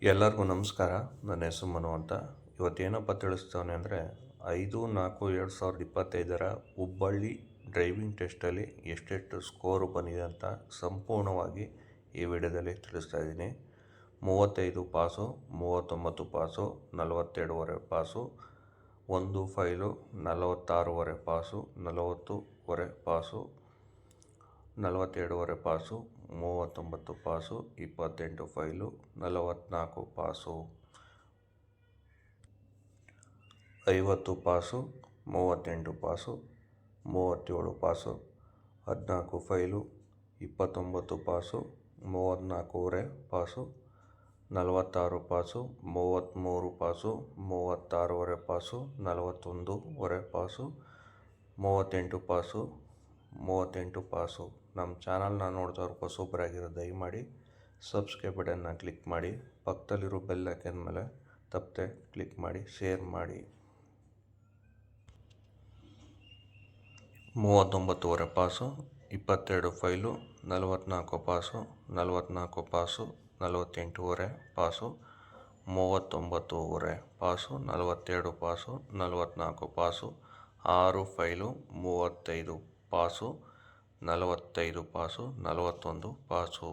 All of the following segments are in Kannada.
ಎಲ್ಲರಿಗೂ ನಮಸ್ಕಾರ. ನನ್ನ ಹೆಸರು ಮನು ಅಂತ. ಇವತ್ತೇನಪ್ಪ ತಿಳಿಸ್ತವನೆ ಅಂದರೆ 5/4/2025 ಹುಬ್ಬಳ್ಳಿ ಡ್ರೈವಿಂಗ್ ಟೆಸ್ಟಲ್ಲಿ ಎಷ್ಟೆಷ್ಟು ಸ್ಕೋರು ಬಂದಿದೆ ಅಂತ ಸಂಪೂರ್ಣವಾಗಿ ಈ ವಿಡಿಯೋದಲ್ಲಿ ತಿಳಿಸ್ತಾ ಇದ್ದೀನಿ. 35 ಪಾಸು, 39 ಪಾಸು, 42.5 ಪಾಸು, ಒಂದು file 46.5 pass, 40.5 pass, 42.5 pass, 39 pass, 28 file, 44 pass, 50 pass, 38 pass, 37 pass, 14 file, 29 pass, 34.5 pass, 46 pass, 33 pass, 36.5 pass, 41.5 pass, 38 pass, 38 pass. ನಮ್ಮ ಚಾನಲ್ನ ನೋಡ್ದವ್ರು ಹೊಸೊಬ್ಬರಾಗಿರೋ ದಯಮಾಡಿ ಸಬ್ಸ್ಕ್ರೈಬ್ ಬಟನ್ನ ಕ್ಲಿಕ್ ಮಾಡಿ, ಪಕ್ಕದಲ್ಲಿರೋ ಬೆಲ್ ಐಕನ್ ಮೇಲೆ ತಪ್ಪದೆ ಕ್ಲಿಕ್ ಮಾಡಿ, ಶೇರ್ ಮಾಡಿ. 39.5 pass, 22 file, 44 pass, 44 pass, 48.5 pass, 39.5 pass, 42 pass, 44 pass, 6 file, 35 pass, 45 pass, 41 pass,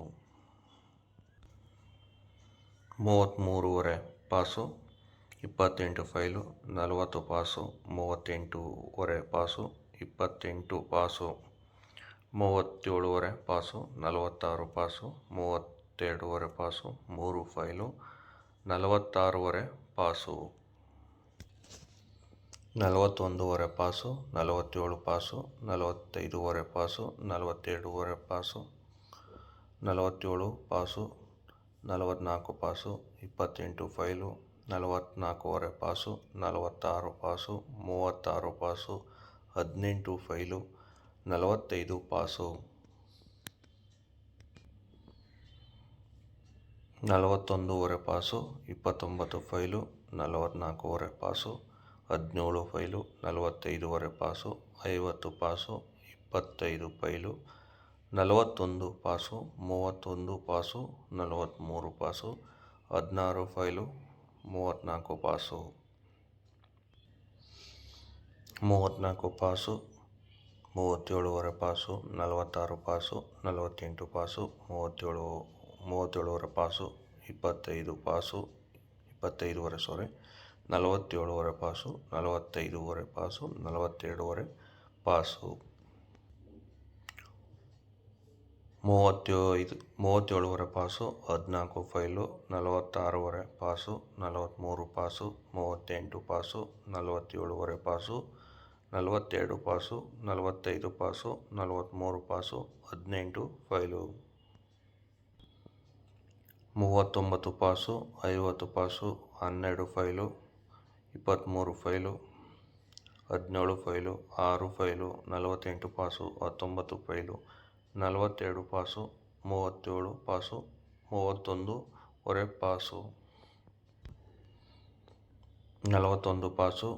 33.5 pass, 28 file, 40 pass, 38.5 pass, 28 pass, 37.5 pass, 46 pass, 32.5 pass, 3 file, 46.5 pass, 41.5 pass, 47 pass, 45.5 pass, 42.5 pass, 47 pass, 44 pass, 28 file, 44.5 pass, 46 pass, 36 pass, 18 file, 45 pass, 41.5 pass, 29 file, 44.5 pass, 17 file, 45.5 pass, 50 pass, 25 file, 41 pass, 31 pass, 43 pass, 16 file, 34 pass, 34 pass, 37.5 pass, 46 pass, 48 pass, 37.5 pass, 25 pass, 47.5 pass, 45.5 pass, 42.5 pass, 37.5 pass, 14 file, 46.5 pass, 43 pass, 38 pass, 47.5 pass, 42 pass, 45 pass, 43 pass, 18 file, 39 pass, 50 pass, 12 file, 23 file, 17 file, 6 file, 48 pass, 19 file, 42 pass, 37 pass, 31.5 pass, 41 pass,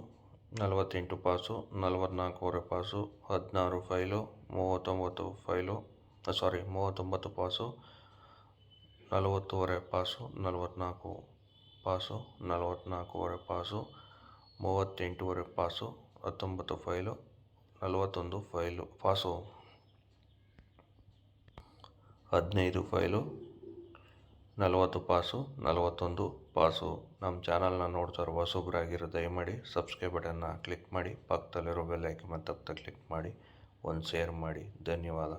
48 pass, 44.5 pass, 16 file, 39 pass, 40.5 pass, 44 pass, 44.5 pass, 38.5 pass, 19 file, 41 file pass, 15 file, 40 pass, 41 pass. ನಮ್ಮ ಚಾನಲ್ನ ನೋಡ್ತಾರೆ ಹೊಸೊಬ್ಬರಾಗಿರೋ ದಯಮಾಡಿ ಸಬ್ಸ್ಕ್ರೈಬ್ ಬಟನ್ನ ಕ್ಲಿಕ್ ಮಾಡಿ, ಪಕ್ಕದಲ್ಲಿರೋ ಬೆಲ್ ಐಕನ್ ತಪ್ಪದೆ ಕ್ಲಿಕ್ ಮಾಡಿ, ಒಂದು ಶೇರ್ ಮಾಡಿ. ಧನ್ಯವಾದ.